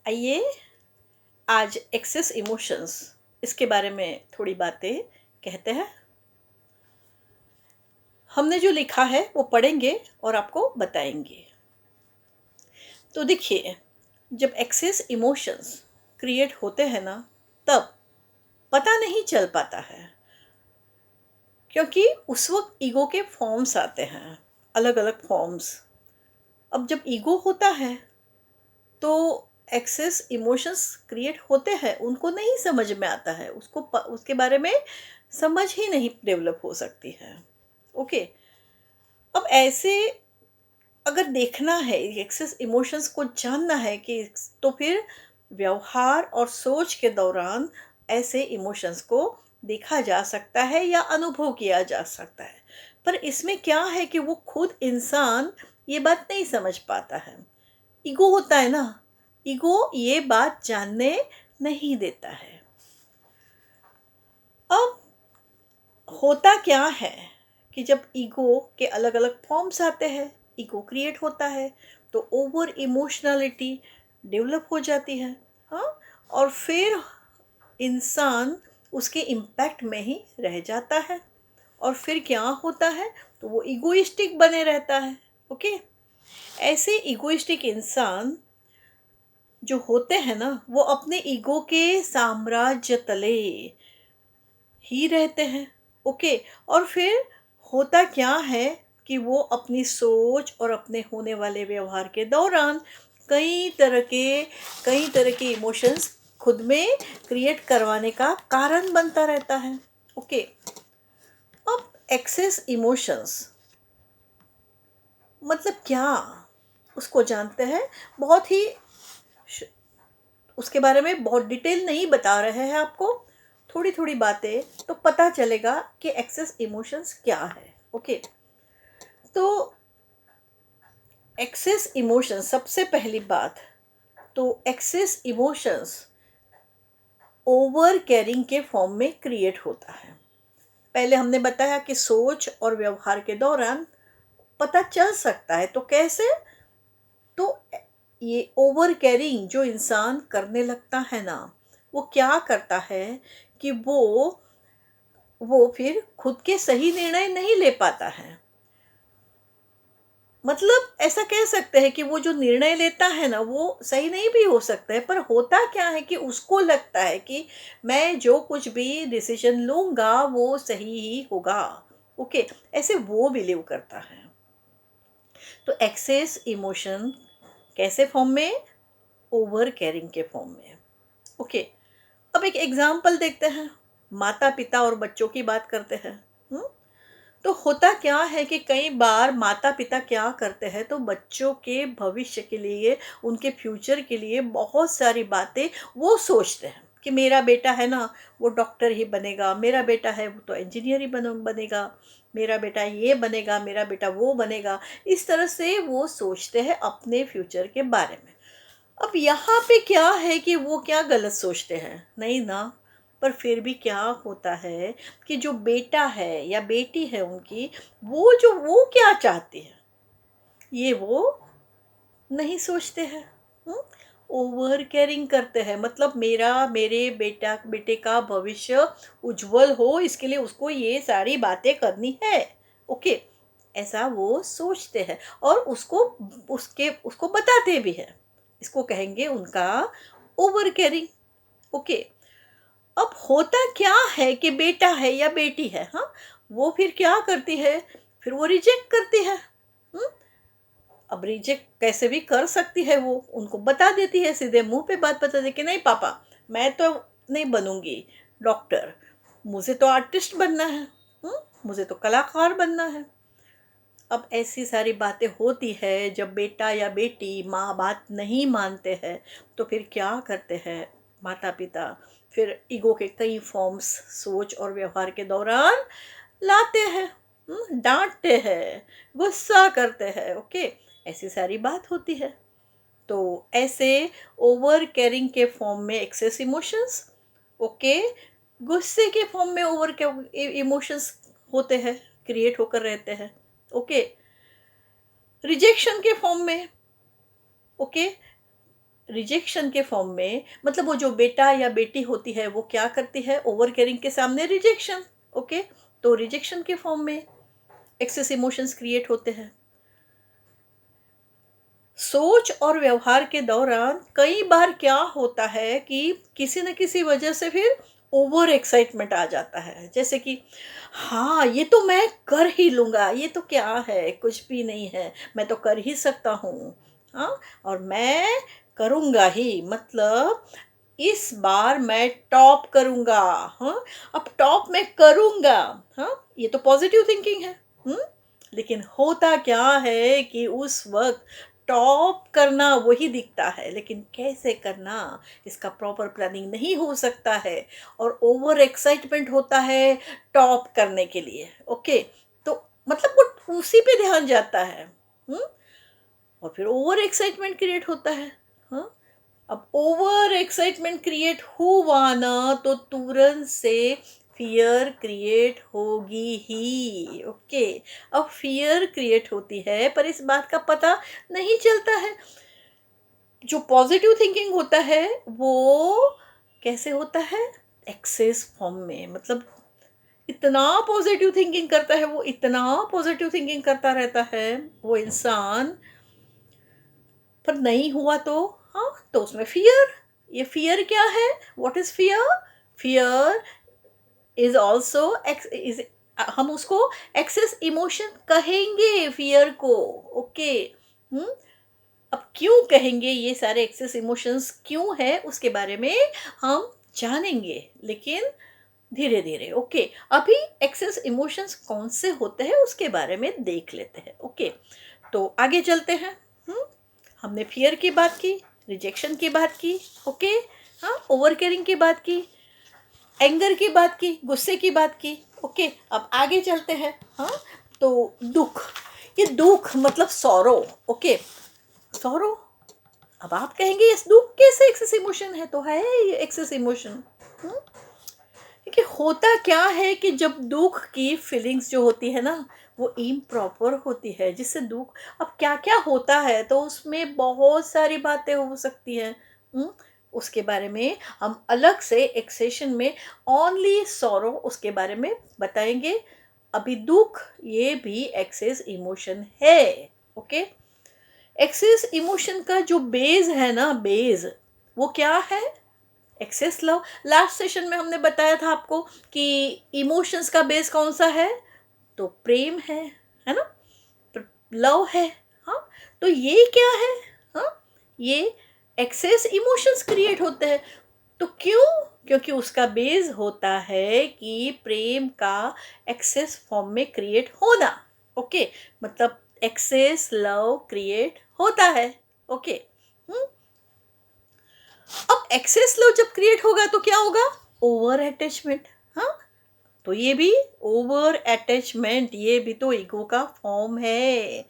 आइए आज access emotions इसके बारे में थोड़ी बातें कहते हैं। हमने जो लिखा है वो पढ़ेंगे और आपको बताएंगे। तो देखिए, जब एक्सेस इमोशंस क्रिएट होते हैं ना, तब पता नहीं चल पाता है, क्योंकि उस वक्त ईगो के फॉर्म्स आते हैं, अलग अलग फॉर्म्स। अब जब ईगो होता है तो एक्सेस इमोशंस क्रिएट होते हैं, उनको नहीं समझ में आता है, उसके बारे में समझ ही नहीं डेवलप हो सकती है। ओके। अब ऐसे अगर देखना है, एक्सेस इमोशंस को जानना है कि तो फिर व्यवहार और सोच के दौरान ऐसे इमोशंस को देखा जा सकता है या अनुभव किया जा सकता है। पर इसमें क्या है कि वो खुद इंसान ये बात नहीं समझ पाता है। ईगो होता है ना, ईगो ये बात जानने नहीं देता है। अब होता क्या है कि जब ईगो के अलग अलग फॉर्म्स आते हैं, ईगो क्रिएट होता है, तो ओवर इमोशनलिटी डेवलप हो जाती है। हाँ। और फिर इंसान उसके इम्पैक्ट में ही रह जाता है। और फिर क्या होता है, तो वो इगोइस्टिक बने रहता है। ओके। ऐसे इगोइस्टिक इंसान जो होते हैं ना, वो अपने ईगो के साम्राज्य तले ही रहते हैं। ओके। और फिर होता क्या है कि वो अपनी सोच और अपने होने वाले व्यवहार के दौरान कई तरह के कई तरह के इमोशंस खुद में क्रिएट करवाने का कारण बनता रहता है। ओके। अब एक्सेस इमोशंस मतलब क्या, उसको जानते हैं। बहुत ही उसके बारे में बहुत डिटेल नहीं बता रहे हैं आपको, थोड़ी थोड़ी बातें तो पता चलेगा कि एक्सेस इमोशंस क्या है। ओके। तो एक्सेस इमोशंस, सबसे पहली बात, तो एक्सेस इमोशंस ओवर केयरिंग के फॉर्म में क्रिएट होता है। पहले हमने बताया कि सोच और व्यवहार के दौरान पता चल सकता है। तो कैसे, तो ये ओवर केयरिंग जो इंसान करने लगता है ना, वो क्या करता है कि वो फिर खुद के सही निर्णय नहीं ले पाता है। मतलब ऐसा कह सकते हैं कि वो जो निर्णय लेता है ना, वो सही नहीं भी हो सकता है। पर होता क्या है कि उसको लगता है कि मैं जो कुछ भी डिसीजन लूंगा वो सही ही होगा। ओके। ऐसे वो बिलीव करता है। तो एक्सेस इमोशन कैसे फॉर्म में, ओवर केयरिंग के फॉर्म में। ओके। अब एक एग्जाम्पल देखते हैं, माता पिता और बच्चों की बात करते हैं। हम्म। तो होता क्या है कि कई बार माता पिता क्या करते हैं, तो बच्चों के भविष्य के लिए, उनके फ्यूचर के लिए बहुत सारी बातें वो सोचते हैं कि मेरा बेटा है ना, वो डॉक्टर ही बनेगा, मेरा बेटा है वो तो इंजीनियर ही बनेगा, मेरा बेटा ये बनेगा, मेरा बेटा वो बनेगा। इस तरह से वो सोचते हैं अपने फ्यूचर के बारे में। अब यहाँ पे क्या है कि वो क्या गलत सोचते हैं, नहीं ना। पर फिर भी क्या होता है कि जो बेटा है या बेटी है उनकी, वो क्या चाहती है, ये वो नहीं सोचते हैं। ओवर केयरिंग करते हैं, मतलब मेरे बेटे का भविष्य उज्जवल हो, इसके लिए उसको ये सारी बातें करनी है। ओके। ऐसा वो सोचते हैं और उसको बताते भी हैं। इसको कहेंगे उनका ओवर केयरिंग। ओके। अब होता क्या है कि बेटा है या बेटी है, हाँ, वो फिर क्या करती है, फिर वो रिजेक्ट करती है। हम्म। अब रिजेक्ट कैसे भी कर सकती है, वो उनको बता देती है, सीधे मुंह पे बात बता दे कि नहीं पापा, मैं तो नहीं बनूंगी डॉक्टर, मुझे तो आर्टिस्ट बनना है। मुझे तो कलाकार बनना है। अब ऐसी सारी बातें होती है, जब बेटा या बेटी माँ बात नहीं मानते हैं, तो फिर क्या करते हैं माता पिता, फिर ईगो के कई फॉर्म्स सोच और व्यवहार के दौरान लाते हैं। डांटते हैं, गुस्सा करते हैं। ओके। ऐसी सारी बात होती है। तो ऐसे ओवर केयरिंग के फॉर्म में एक्सेस इमोशंस। ओके। गुस्से के फॉर्म में ओवर इमोशंस होते हैं, क्रिएट होकर रहते हैं। ओके। रिजेक्शन के फॉर्म में। ओके। रिजेक्शन के फॉर्म में, मतलब वो जो बेटा या बेटी होती है वो क्या करती है, ओवर केयरिंग के सामने रिजेक्शन। ओके, तो रिजेक्शन के फॉर्म में एक्सेस इमोशंस क्रिएट होते हैं। सोच और व्यवहार के दौरान कई बार क्या होता है कि किसी न किसी वजह से फिर ओवर एक्साइटमेंट आ जाता है, जैसे कि हाँ ये तो मैं कर ही लूँगा, ये तो क्या है, कुछ भी नहीं है, मैं तो कर ही सकता हूँ। हाँ, और मैं करूँगा ही, मतलब इस बार मैं टॉप करूँगा। हाँ, अब टॉप मैं करूँगा। हाँ, ये तो पॉजिटिव थिंकिंग है। लेकिन होता क्या है कि उस वक्त टॉप करना वही दिखता है, लेकिन कैसे करना, इसका प्रॉपर प्लानिंग नहीं हो सकता है, और ओवर एक्साइटमेंट होता है टॉप करने के लिए। ओके, तो मतलब वो उसी पे ध्यान जाता है। हम्म और फिर ओवर एक्साइटमेंट क्रिएट होता है। हाँ, अब ओवर एक्साइटमेंट क्रिएट हुआ ना तो तुरंत से फियर क्रिएट होगी ही। ओके, अब फियर क्रिएट होती है पर इस बात का पता नहीं चलता है। जो पॉजिटिव थिंकिंग होता है वो कैसे होता है, एक्सेस फॉर्म में, मतलब इतना पॉजिटिव थिंकिंग करता है वो, इतना पॉजिटिव थिंकिंग करता रहता है वो इंसान, पर नहीं हुआ तो, हाँ, तो उसमें फियर। ये फियर क्या है, what is fear, fear is also is, हम उसको एक्सेस इमोशन कहेंगे फियर को। ओके, हम्म अब क्यों कहेंगे, ये सारे एक्सेस इमोशंस क्यों है उसके बारे में हम जानेंगे, लेकिन धीरे धीरे। ओके, अभी एक्सेस इमोशंस कौन से होते हैं उसके बारे में देख लेते हैं। ओके, तो आगे चलते हैं। हम्म हमने फियर की बात की, रिजेक्शन की बात की। ओके, हाँ, ओवर केयरिंग की बात की, एंगर की बात की, गुस्से की बात की। ओके, अब आगे चलते हैं। हाँ, तो दुख, ये दुख मतलब सॉरो। ओके, सॉरो, अब आप कहेंगे इस दुख कैसे एक्सेस इमोशन है, तो है ये एक्सेस इमोशन। देखिए होता क्या है कि जब दुख की फीलिंग्स जो होती है ना वो इम्प्रॉपर होती है, जिससे दुख, अब क्या क्या होता है तो उसमें बहुत सारी बातें हो सकती हैं। हम्म, उसके बारे में हम अलग से एक सेशन में ओनली सॉरो उसके बारे में बताएंगे। अभी दुख ये भी एक्सेस इमोशन है। ओके, एक्सेस इमोशन का जो बेस है ना, बेस वो क्या है, एक्सेस लव। लास्ट सेशन में हमने बताया था आपको कि इमोशंस का बेस कौन सा है, तो प्रेम है ना, लव है। हाँ, तो ये क्या है, हाँ, ये एक्सेस इमोशंस क्रिएट होते हैं। तो क्यों, क्योंकि उसका बेस होता है कि प्रेम का एक्सेस फॉर्म में क्रिएट होना। ओके, मतलब एक्सेस लव क्रिएट होता है। ओके, अब एक्सेस लव जब क्रिएट होगा तो क्या होगा, ओवर अटैचमेंट। हाँ, तो ये भी ओवर अटैचमेंट, ये भी तो ईगो का फॉर्म है।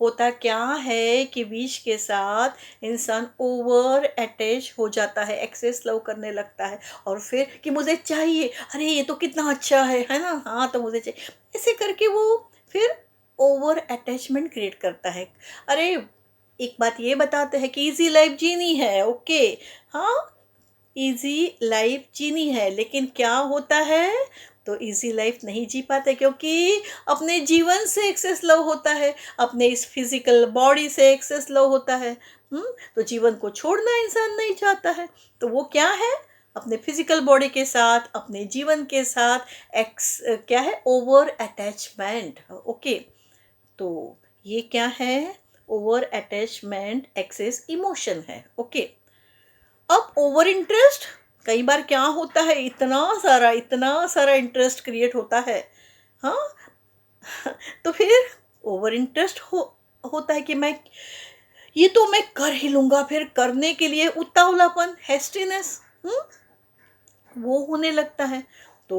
होता क्या है कि विश के साथ इंसान ओवर अटैच हो जाता है, एक्सेस लव करने लगता है, और फिर कि मुझे चाहिए, अरे ये तो कितना अच्छा है ना, हाँ तो मुझे चाहिए, ऐसे करके वो फिर ओवर अटैचमेंट क्रिएट करता है। अरे एक बात ये बताते हैं कि इजी लाइफ जीनी है। ओके, हाँ, इजी लाइफ जीनी है, लेकिन क्या होता है, तो इजी लाइफ नहीं जी पाते क्योंकि अपने जीवन से एक्सेस लव होता है, अपने इस फिजिकल बॉडी से एक्सेस लव होता है। तो जीवन को छोड़ना इंसान नहीं चाहता है, तो वो क्या है, अपने फिजिकल बॉडी के साथ, अपने जीवन के साथ एक्स क्या है, ओवर अटैचमेंट। ओके, तो ये क्या है, ओवर अटैचमेंट एक्सेस इमोशन है। ओके, अब ओवर इंटरेस्ट, कई बार क्या होता है, इतना सारा इंटरेस्ट क्रिएट होता है। हाँ, तो फिर ओवर इंटरेस्ट होता है कि मैं, ये तो मैं कर ही लूंगा, फिर करने के लिए उतावलापन, हेस्टीनेस, वो होने लगता है। तो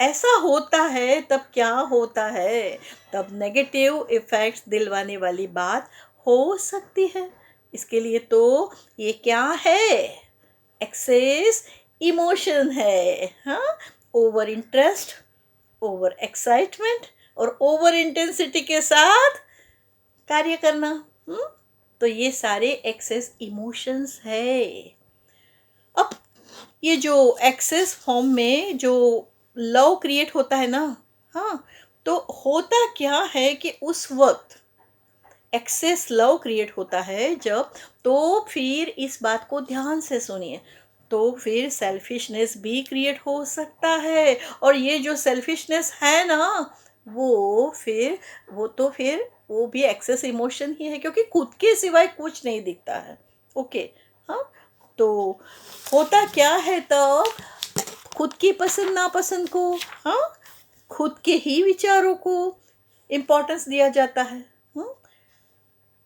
ऐसा होता है, तब क्या होता है, तब नेगेटिव इफेक्ट्स दिलवाने वाली बात हो सकती है। इसके लिए तो ये क्या है, एक्सेस इमोशन है। हाँ, ओवर इंटरेस्ट, ओवर एक्साइटमेंट और ओवर इंटेंसिटी के साथ कार्य करना। हम्म तो ये सारे एक्सेस इमोशंस है। अब ये जो एक्सेस फॉर्म में जो लव क्रिएट होता है ना, हाँ, तो होता क्या है कि उस वक्त एक्सेस लव क्रिएट होता है जब, तो फिर इस बात को ध्यान से सुनिए, तो फिर सेल्फिशनेस भी क्रिएट हो सकता है। और ये जो सेल्फिशनेस है ना, वो फिर वो भी एक्सेस इमोशन ही है, क्योंकि खुद के सिवाय कुछ नहीं दिखता है। ओके। हाँ, तो होता क्या है तब, खुद की पसंद नापसंद को, हाँ, खुद के ही विचारों को इम्पोर्टेंस दिया जाता है। हम्म,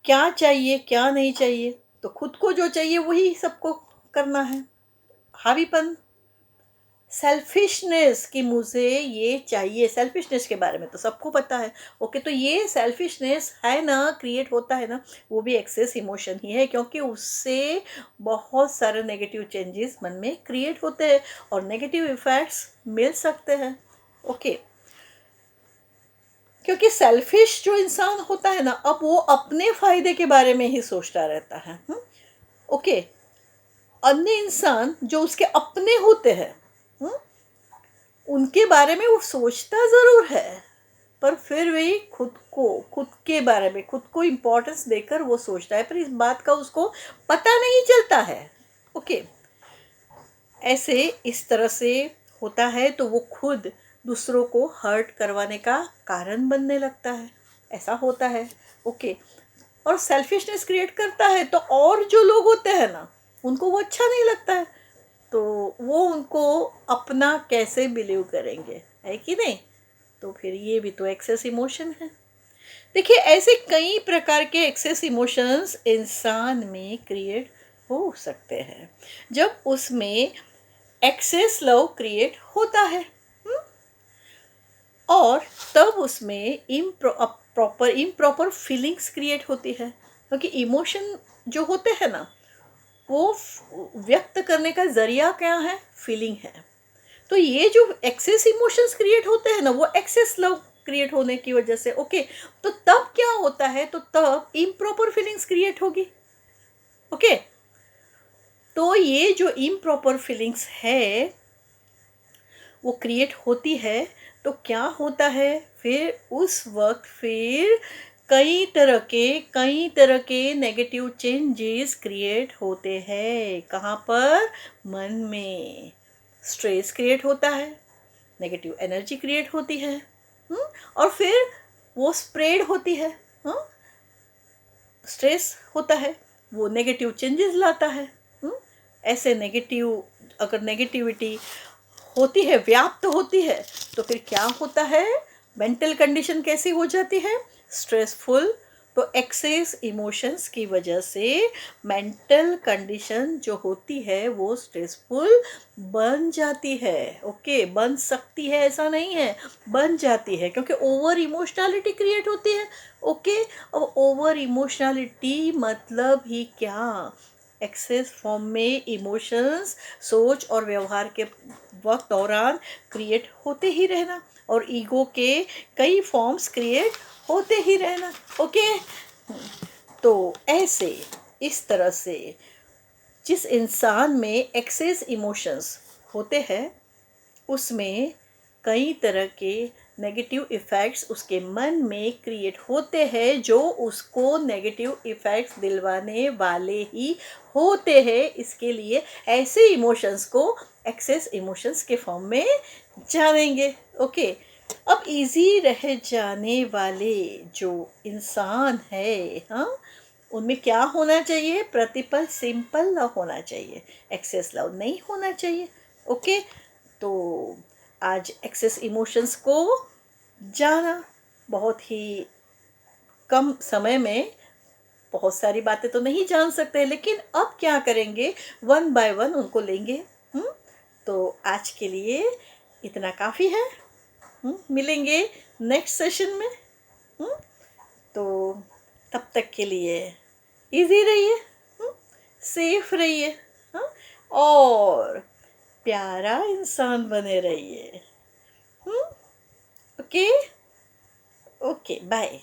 क्या चाहिए क्या नहीं चाहिए, तो खुद को जो चाहिए वही सबको करना है। हावीपन, सेल्फिशनेस कि मुझे ये चाहिए, सेल्फिशनेस के बारे में तो सबको पता है। ओके, तो ये सेल्फिशनेस है ना, क्रिएट होता है ना, वो भी एक्सेस इमोशन ही है, क्योंकि उससे बहुत सारे नेगेटिव चेंजेस मन में क्रिएट होते हैं और नेगेटिव इफेक्ट्स मिल सकते हैं। ओके, क्योंकि सेल्फिश जो इंसान होता है ना, अब वो अपने फायदे के बारे में ही सोचता रहता है। ओके, अन्य इंसान जो उसके अपने होते हैं, हम्म, उनके बारे में वो सोचता ज़रूर है, पर फिर भी खुद के बारे में खुद को इम्पोर्टेंस देकर वो सोचता है, पर इस बात का उसको पता नहीं चलता है। ओके, ऐसे इस तरह से होता है, तो वो खुद दूसरों को हर्ट करवाने का कारण बनने लगता है, ऐसा होता है। ओके, और सेल्फिशनेस क्रिएट करता है, तो और जो लोग होते हैं ना, उनको वो अच्छा नहीं लगता है, तो वो उनको अपना कैसे बिलीव करेंगे, है कि नहीं। तो फिर ये भी तो एक्सेस इमोशन है। देखिए, ऐसे कई प्रकार के एक्सेस इमोशंस इंसान में क्रिएट हो सकते हैं जब उसमें एक्सेस लव क्रिएट होता है। हम्म? और तब उसमें इम्प्रॉपर फीलिंग्स क्रिएट होती है, क्योंकि इमोशन जो होते हैं ना, वो व्यक्त करने का जरिया क्या है, फीलिंग है। तो ये जो एक्सेस इमोशंस क्रिएट होते हैं ना, वो एक्सेस लव क्रिएट होने की वजह से। ओके, तो तब क्या होता है, तो तब इम्प्रॉपर फीलिंग्स क्रिएट होगी। ओके, तो ये जो इम्प्रॉपर फीलिंग्स है वो क्रिएट होती है, तो क्या होता है फिर उस वक्त, फिर कई तरह के नेगेटिव चेंजेस क्रिएट होते हैं। कहाँ पर, मन में स्ट्रेस क्रिएट होता है, नेगेटिव एनर्जी क्रिएट होती है। और फिर वो स्प्रेड होती है। हाँ, स्ट्रेस होता है, वो नेगेटिव चेंजेस लाता है। हम्म, ऐसे नेगेटिव, अगर नेगेटिविटी होती है, व्याप्त होती है, तो फिर क्या होता है, मेंटल कंडीशन कैसी हो जाती है, स्ट्रेसफुल। तो एक्सेस इमोशंस की वजह से मेंटल कंडीशन जो होती है वो स्ट्रेसफुल बन जाती है। ओके, बन सकती है ऐसा नहीं है, बन जाती है, क्योंकि ओवर इमोशनैलिटी क्रिएट होती है। ओके, अब ओवर इमोशनैलिटी मतलब ही क्या, एक्सेस फॉर्म में इमोशंस सोच और व्यवहार के वक्त दौरान क्रिएट होते ही रहना, और ईगो के कई फॉर्म्स क्रिएट होते ही रहना। ओके, तो ऐसे इस तरह से जिस इंसान में एक्सेस इमोशंस होते हैं, उसमें कई तरह के नेगेटिव इफ़ेक्ट्स उसके मन में क्रिएट होते हैं, जो उसको नेगेटिव इफ़ेक्ट्स दिलवाने वाले ही होते हैं। इसके लिए ऐसे इमोशंस को एक्सेस इमोशंस के फॉर्म में जानेंगे। ओके, अब इजी रह जाने वाले जो इंसान है, हाँ, उनमें क्या होना चाहिए, प्रतिपल सिंपल लव होना चाहिए, एक्सेस लव नहीं होना चाहिए। ओके, तो आज एक्सेस इमोशंस को जाना, बहुत ही कम समय में बहुत सारी बातें तो नहीं जान सकते, लेकिन अब क्या करेंगे, वन बाय वन उनको लेंगे। हम्म, तो आज के लिए इतना काफ़ी है। मिलेंगे नेक्स्ट सेशन में। हम्म, तो तब तक के लिए इजी रहिए, सेफ रहिए, हाँ, और प्यारा इंसान बने रहिए। Okay, okay, bye.